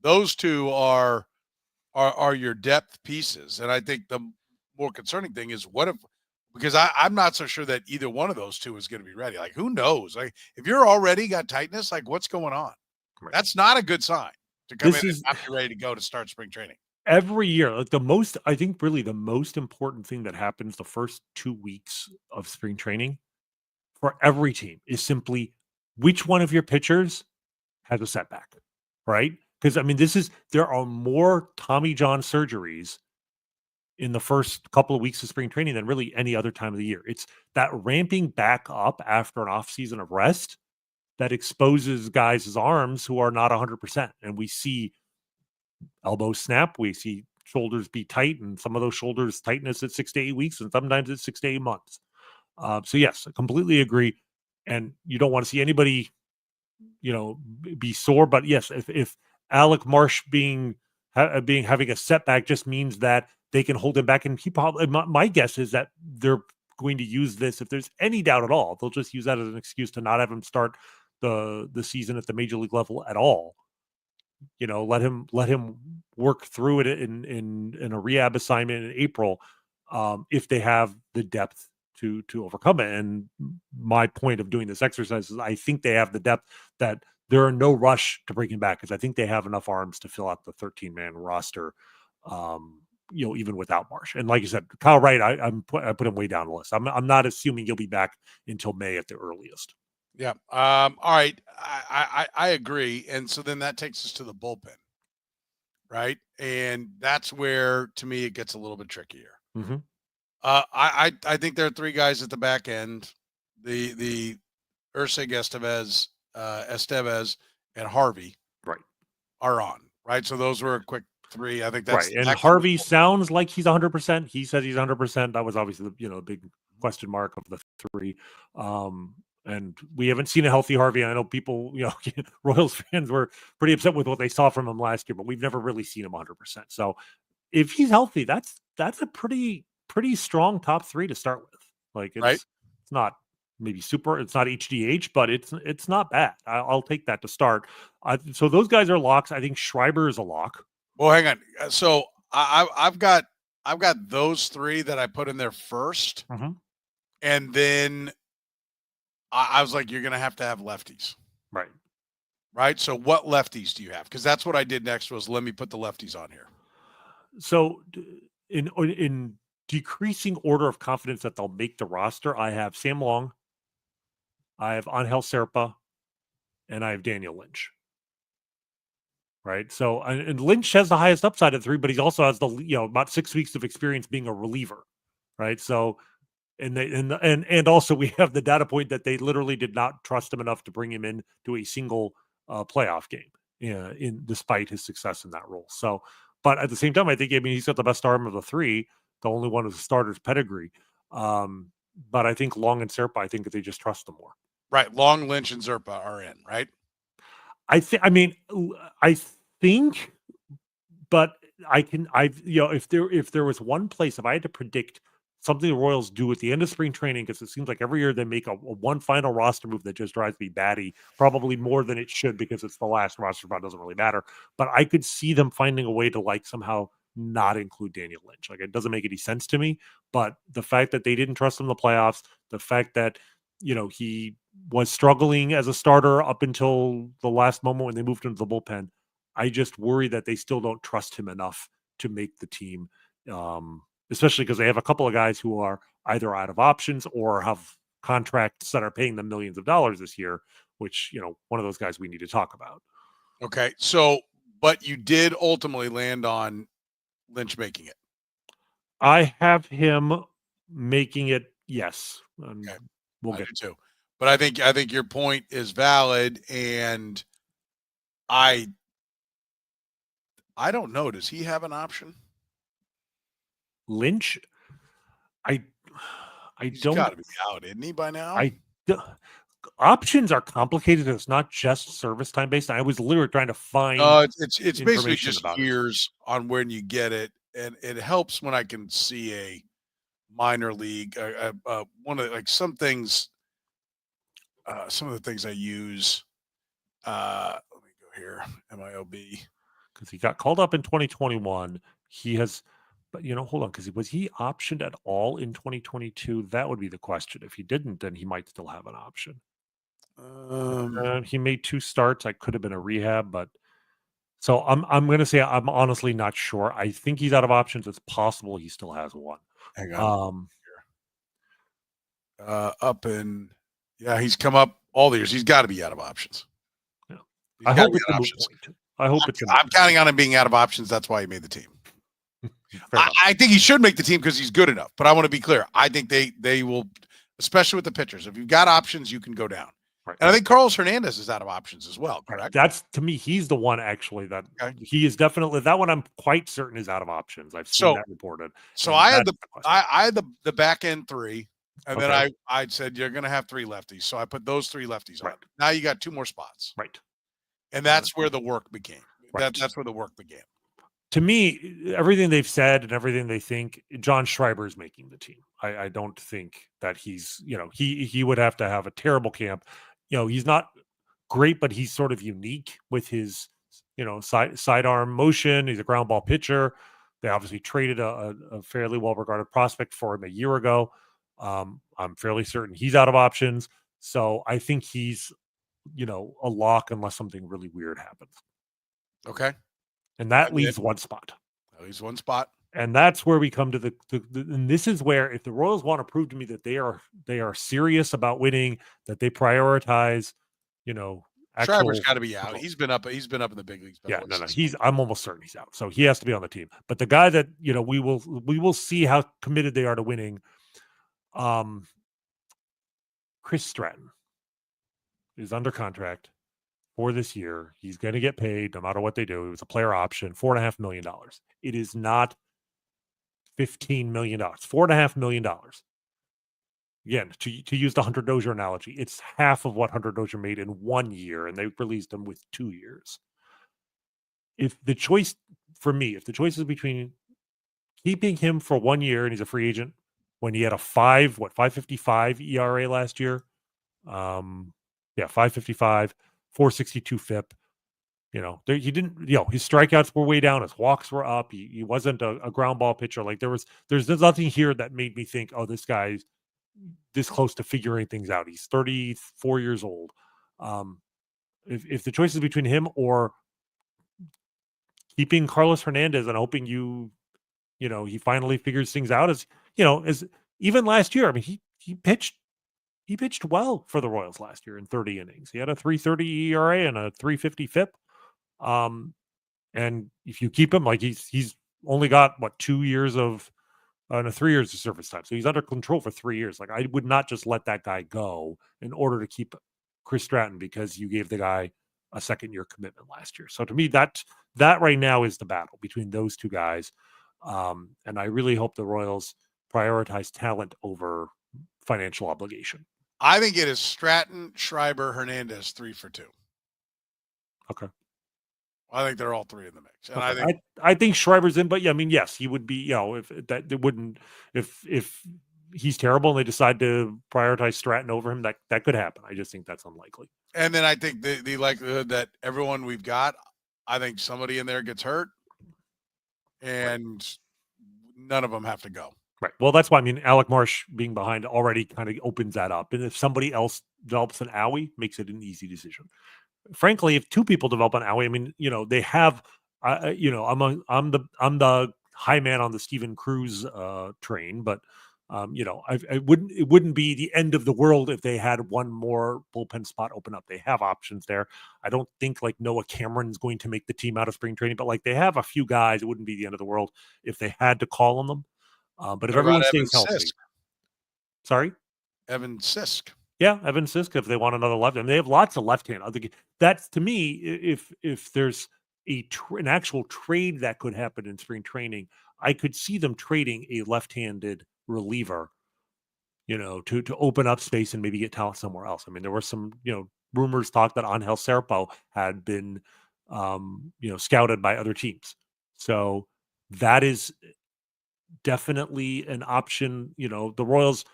those two are your depth pieces. And I think the more concerning thing is because I'm not so sure that either one of those two is going to be ready. Like, who knows? Like, if you're already got tightness, like, what's going on? Right. That's not a good sign to come in and not be ready to go to start spring training. Every year, like I think really the most important thing that happens the first 2 weeks of spring training for every team is simply which one of your pitchers has a setback, right? Because, I mean, there are more Tommy John surgeries in the first couple of weeks of spring training than really any other time of the year. It's that ramping back up after an off season of rest that exposes guys' arms who are not 100%. And we see elbows snap, we see shoulders be tight, and some of those shoulders tightness at 6 to 8 weeks, and sometimes it's 6 to 8 months. So yes, I completely agree. And you don't want to see anybody, be sore. But yes, if Alec Marsh having a setback just means that they can hold him back, and he probably, my guess is that they're going to use this, if there's any doubt at all, they'll just use that as an excuse to not have him start the season at the major league level at all. Let him work through it in a rehab assignment in April, if they have the depth to overcome it. And my point of doing this exercise is I think they have the depth that there are no rush to bring him back, because I think they have enough arms to fill out the 13-man roster, even without Marsh. And like you said, Kyle Wright, I put him way down the list. I'm not assuming he'll be back until May at the earliest. Yeah. All right. I agree. And so then that takes us to the bullpen, right? And that's where, to me, it gets a little bit trickier. Mm-hmm. I think there are three guys at the back end: the Ursig, Estevez, and Harvey. Right. Are on, right? So those were a quick three. I think that's right. And Harvey sounds like he's 100%. He says he's 100%. That was obviously the big question mark of the three. And we haven't seen a healthy Harvey. I know people, Royals fans were pretty upset with what they saw from him last year, but we've never really seen him 100%. So if he's healthy, that's a pretty strong top three to start with. Like, it's not maybe super, it's not HDH, but it's not bad. I'll take that to start. So those guys are locks. I think Schreiber is a lock. Well, hang on. So I've got those three that I put in there first, and then I was like, you're going to have lefties. Right. So what lefties do you have? Because that's what I did next, was let me put the lefties on here. So in decreasing order of confidence that they'll make the roster, I have Sam Long, I have Angel Serpa, and I have Daniel Lynch. Right. So, and Lynch has the highest upside of three, but he also has about 6 weeks of experience being a reliever. Right. So, and also we have the data point that they literally did not trust him enough to bring him in to a single playoff game, despite his success in that role. So, but at the same time, I think, he's got the best arm of the three, the only one with a starter's pedigree. But I think Long and Serpa, I think they just trust them more. Right. Long, Lynch, and Serpa are in, right? I think, but if there was one place, if I had to predict something the Royals do at the end of spring training, because it seems like every year they make a one final roster move that just drives me batty, probably more than it should, because it's the last roster spot, doesn't really matter. But I could see them finding a way to somehow not include Daniel Lynch. It doesn't make any sense to me, but the fact that they didn't trust him in the playoffs, the fact that, he was struggling as a starter up until the last moment when they moved into the bullpen, I just worry that they still don't trust him enough to make the team, especially because they have a couple of guys who are either out of options or have contracts that are paying them millions of dollars this year, which, one of those guys we need to talk about. Okay. So, but you did ultimately land on Lynch making it. I have him making it. Yes. Okay. We'll get to, but I think your point is valid. And I don't know. Does he have an option? Lynch? He's don't. got to be out, isn't he, by now? Options are complicated. It's not just service time based. I was literally trying to find. It's basically information just about it. years on when you get it, and it helps when I can see a minor league. One of like some things. Some of the things I use. Let me go here. MILB. Because he got called up in 2021. He has, but hold on, because was he optioned at all in 2022? That would be the question. If he didn't, then he might still have an option. He made 2 starts. I could have been a rehab, but so I'm going to say I'm honestly not sure. I think he's out of options. It's possible he still has one. Hang on. He's come up all the years. He's got to be out of options. Yeah. I hope it's a moot point. I hope I'm counting on him being out of options. That's why he made the team. I think he should make the team because he's good enough. But I want to be clear. I think they will, especially with the pitchers. If you've got options, you can go down. Right. And I think Carlos Hernandez is out of options as well, correct? That's, to me, he's the one actually that he is definitely, that one I'm quite certain is out of options. I've seen that reported. So I had the back end 3, and then I said you're going to have 3 lefties. So I put those 3 lefties on. Now you got 2 more spots. Right. And that's where the work began. That's where the work began. To me, everything they've said and everything they think, John Schreiber is making the team. I don't think that he's, he would have to have a terrible camp. He's not great, but he's sort of unique with his, sidearm motion. He's a ground ball pitcher. They obviously traded a fairly well-regarded prospect for him a year ago. I'm fairly certain he's out of options. So I think he's, a lock unless something really weird happens. Okay. And that leaves 1 spot. That leaves 1 spot. And that's where we come to the and this is where, if the Royals want to prove to me that they are serious about winning, that they prioritize, Schreiber's got to be out. He's been up in the big leagues. Yeah, no. I'm almost certain he's out. So he has to be on the team. But the guy that, we will see how committed they are to winning. Chris Stratton is under contract for this year. He's going to get paid no matter what they do. It was a player option, $4.5 million. It is not $15 million, $4.5 million. Again, to use the Hunter Dozier analogy, it's half of what Hunter Dozier made in 1 year, and they released him with 2 years. If the choice is between keeping him for 1 year and he's a free agent when he had a 5.55 ERA last year, 5.55, 4.62 FIP. He didn't, his strikeouts were way down. His walks were up. He wasn't a ground ball pitcher. Like there's nothing here that made me think, oh, this guy's this close to figuring things out. He's 34 years old. If the choice is between him or keeping Carlos Hernandez and hoping he finally figures things out, as even last year, I mean, he pitched well for the Royals last year in 30 innings. He had a 3.30 ERA and a 3.50 FIP. And if you keep him, like he's only got 2 years of 3 years of service time. So he's under control for 3 years. Like I would not just let that guy go in order to keep Chris Stratton because you gave the guy a 2nd-year commitment last year. So to me, that right now is the battle between those 2 guys. And I really hope the Royals prioritize talent over financial obligation. I think it is Stratton, Schreiber, Hernandez, 3 for 2. Okay. I think they're all 3 in the mix. And okay. I think Schreiber's in, but yes, he would be, if he's terrible and they decide to prioritize Stratton over him, that could happen. I just think that's unlikely. And then I think the likelihood that everyone we've got, I think somebody in there gets hurt and none of them have to go. Right. Well, that's why, Alec Marsh being behind already kind of opens that up. And if somebody else develops an owie, makes it an easy decision. Frankly, if 2 people develop an owie, they have, I'm the high man on the Steven Cruz train, but it wouldn't be the end of the world if they had 1 more bullpen spot open up. They have options there. I don't think Noah Cameron's going to make the team out of spring training, but they have a few guys. It wouldn't be the end of the world if they had to call on them. But if everyone stays healthy, sorry, Evan Sisk. Yeah, Evan Sisk, if they want another left, and they have lots of left hand. I think that's, to me, if there's an actual trade that could happen in spring training, I could see them trading a left-handed reliever, to open up space and maybe get talent somewhere else. I mean, there were some, rumors talk that Angel Serpo had been, scouted by other teams. So that is definitely an option. The Royals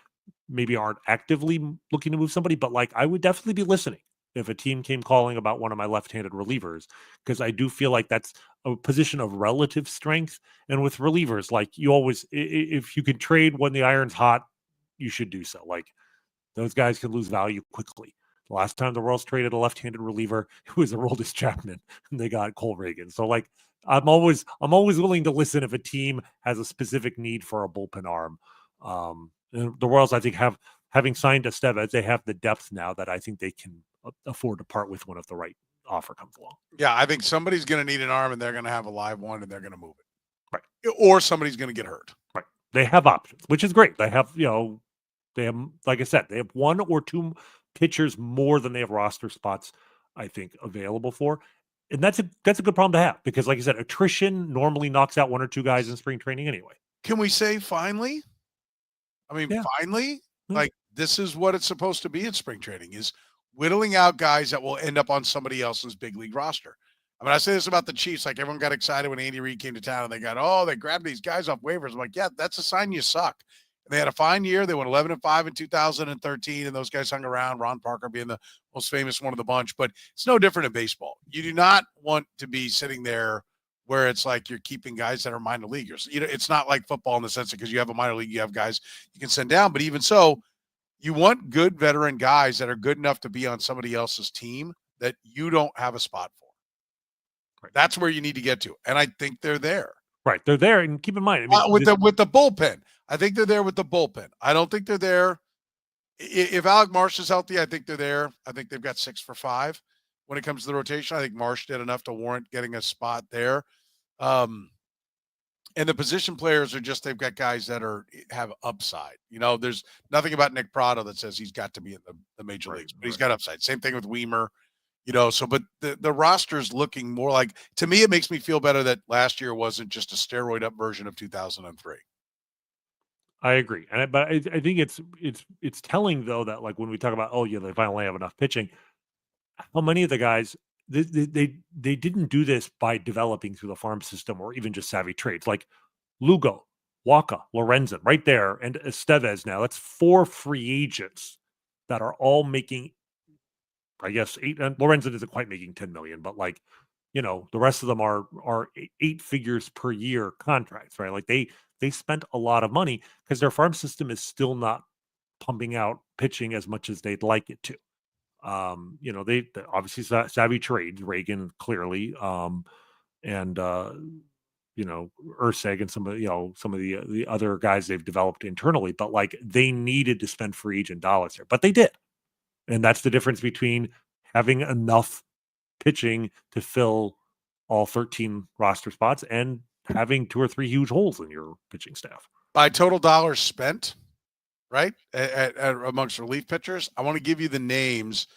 maybe aren't actively looking to move somebody, but like I would definitely be listening if a team came calling about one of my left-handed relievers, because I do feel like that's a position of relative strength. And with relievers, like you always, if you can trade when the iron's hot, you should do so. Like those guys can lose value quickly. The last time the Royals traded a left-handed reliever, it was Aroldis Chapman, and they got Cole Ragans. So like I'm always willing to listen if a team has a specific need for a bullpen arm. And the Royals, I think, having signed Estevez, they have the depth now that I think they can afford to part with one if the right offer comes along. Yeah, I think somebody's going to need an arm, and they're going to have a live one, and they're going to move it. Right. Or somebody's going to get hurt. Right. They have options, which is great. They have, like I said, they have one or two pitchers more than they have roster spots, I think, available for. And that's a good problem to have because, like I said, attrition normally knocks out one or two guys in spring training anyway. Can we say finally? I mean, finally, like this is what it's supposed to be in spring training, is whittling out guys that will end up on somebody else's big league roster. I mean, I say this about the Chiefs, like everyone got excited when Andy Reid came to town and they grabbed these guys off waivers. I'm like, yeah, that's a sign you suck. And they had a fine year. They went 11-5 in 2013, and those guys hung around, Ron Parker being the most famous one of the bunch. But it's no different in baseball. You do not want to be sitting there where it's like you're keeping guys that are minor leaguers. It's not like football in the sense that because you have a minor league, you have guys you can send down. But even so, you want good veteran guys that are good enough to be on somebody else's team that you don't have a spot for. Right. That's where you need to get to. And I think they're there. Right. They're there. And keep in mind, with the bullpen, I think they're there with the bullpen. I don't think they're there. If Alec Marsh is healthy, I think they're there. I think they've got 6 for 5. When it comes to the rotation, I think Marsh did enough to warrant getting a spot there. And the position players are just, they've got guys that have upside. There's nothing about Nick Prado that says he's got to be in the major leagues, but he's got upside. Same thing with Weimer, but the roster's looking more like, to me, it makes me feel better that last year wasn't just a steroid up version of 2003. I agree. But I think it's telling though, that like when we talk about, they finally have enough pitching, how many of the guys, they didn't do this by developing through the farm system or even just savvy trades. Like Lugo, Waka, Lorenzen, right there, and Estevez now. That's 4 free agents that are all making, I guess, 8. And Lorenzen isn't quite making $10 million, but like, the rest of them are 8 figures per year contracts, right? Like they spent a lot of money because their farm system is still not pumping out pitching as much as they'd like it to. They obviously savvy trades, Reagan clearly, and Urseg and some of the other guys they've developed internally, but like they needed to spend free agent dollars here, but they did, and that's the difference between having enough pitching to fill all 13 roster spots and having 2 or 3 huge holes in your pitching staff. By total dollars spent, right, at amongst relief pitchers, I want to give you the names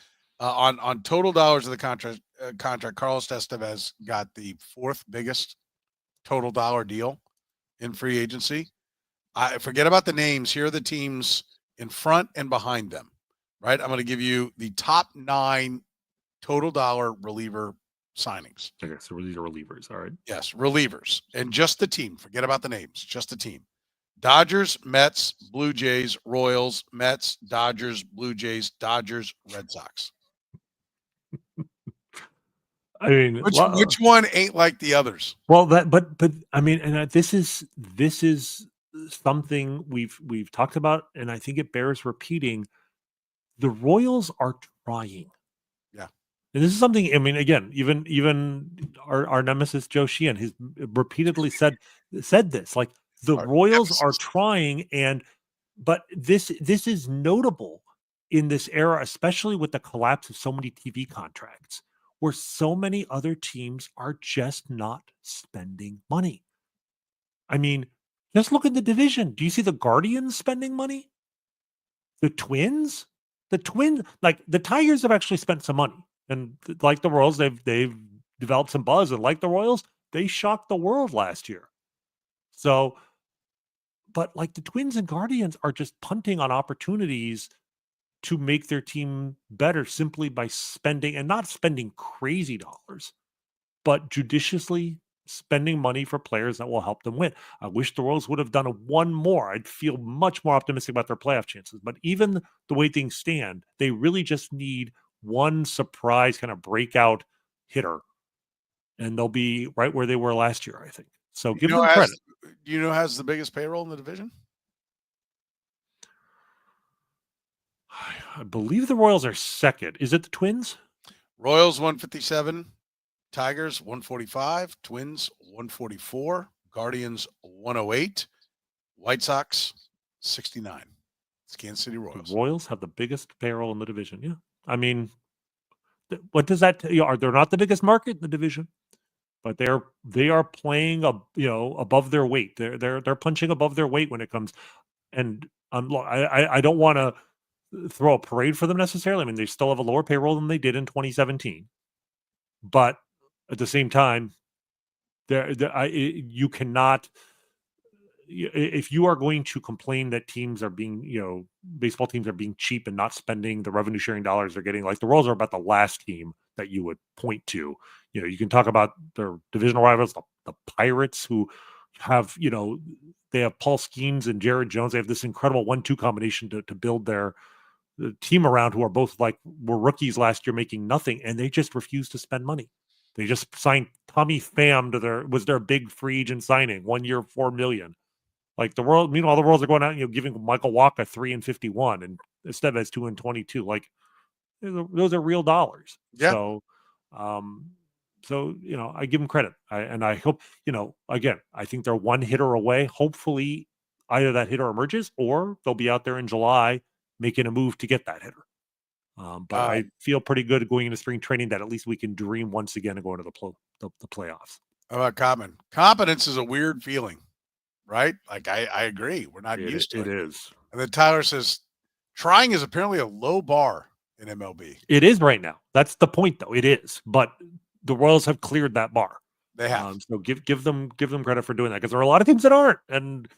on total dollars of the contract. Carlos Estevez got the 4th biggest total dollar deal in free agency. I forget about the names. Here are the teams in front and behind them, right? I'm going to give you the top 9 total dollar reliever signings. Okay, so these are relievers. All right. Yes, relievers. And just the team. Forget about the names. Just the team. Dodgers, Mets, Blue Jays, Royals, Mets, Dodgers, Blue Jays, Dodgers, Red Sox. I mean, which one ain't like the others? Well, but I mean, and this is something we've talked about, and I think it bears repeating. The Royals are trying. Yeah. And this is something, I mean, again, even our nemesis Joe Sheehan has repeatedly said this. Like the Royals are trying, but this is notable in this era, especially with the collapse of so many TV contracts, where so many other teams are just not spending money. I mean, just look at the division. Do you see the Guardians spending money? The Twins, like the Tigers have actually spent some money. And like the Royals, they've developed some buzz. And like the Royals, they shocked the world last year. So But like the Twins and Guardians are just punting on opportunities to make their team better simply by spending, and not spending crazy dollars, but judiciously spending money for players that will help them win. I wish the Royals would have done one more. I'd feel much more optimistic about their playoff chances. But even the way things stand, they really just need one surprise kind of breakout hitter, and they'll be right where they were last year, I think. So give them credit. Do you know who has the biggest payroll in the division? I believe the Royals are second. Is it the Twins? Royals 157, Tigers 145, Twins 144, Guardians 108, White Sox 69. It's Kansas City Royals. The Royals have the biggest payroll in the division. Yeah. I mean, what does that tell you? They're not the biggest market in the division, but they are playing above their weight. They're punching above their weight when it comes. And I don't want to throw a parade for them necessarily. I mean, they still have a lower payroll than they did in 2017, but at the same time, you cannot. If you are going to complain that teams are being, baseball teams are being cheap and not spending the revenue sharing dollars they're getting, like the Royals are about the last team that you would point to. You can talk about their divisional rivals, the Pirates, who have, they have Paul Skeens and Jared Jones. They have this incredible 1-2 combination to build their team around, who are both were rookies last year making nothing, and they just refuse to spend money. They just signed Tommy Pham was their big free agent signing, 1 year, $4 million. Like meanwhile, the Royals are going out and giving Michael Wacha 3 and 51 and Estevez 2 and 22. Like those are real dollars. Yeah. So, I give them credit. I hope, again, I think they're one hitter away. Hopefully, either that hitter emerges or they'll be out there in July making a move to get that hitter. But I feel pretty good going into spring training that at least we can dream once again of going to the playoffs. How about Cotman? Competence is a weird feeling. Right? Like, I agree. We're not used to it. It is. And then Tyler says, trying is apparently a low bar in MLB. It is right now. That's the point, though. It is. But the Royals have cleared that bar. They have. So give them credit for doing that, because there are a lot of teams that aren't. And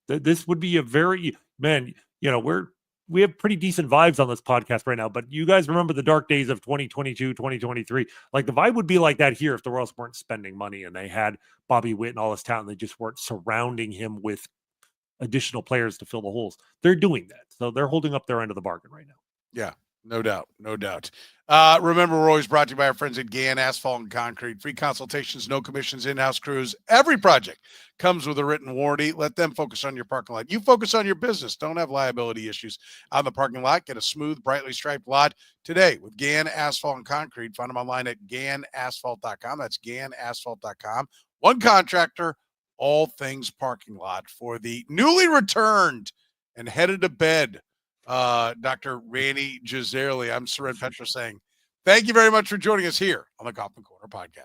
this would be a very, we have pretty decent vibes on this podcast right now, but you guys remember the dark days of 2022, 2023. Like, the vibe would be like that here if the Royals weren't spending money and they had Bobby Witt and all this talent. They just weren't surrounding him with additional players to fill the holes. They're doing that. So they're holding up their end of the bargain right now. Yeah, no doubt. No doubt. Remember, we're always brought to you by our friends at Gann Asphalt and Concrete. Free consultations, no commissions, in-house crews. Every project comes with a written warranty. Let them focus on your parking lot. You focus on your business. Don't have liability issues out in the parking lot. Get a smooth, brightly striped lot today with Gann Asphalt and Concrete. Find them online at GannAsphalt.com. That's GannAsphalt.com. One contractor, all things parking lot. For the newly returned and headed to bed, Dr. Rany Jazayerli, I'm Soren Petro saying thank you very much for joining us here on the Kaufman Corner Podcast.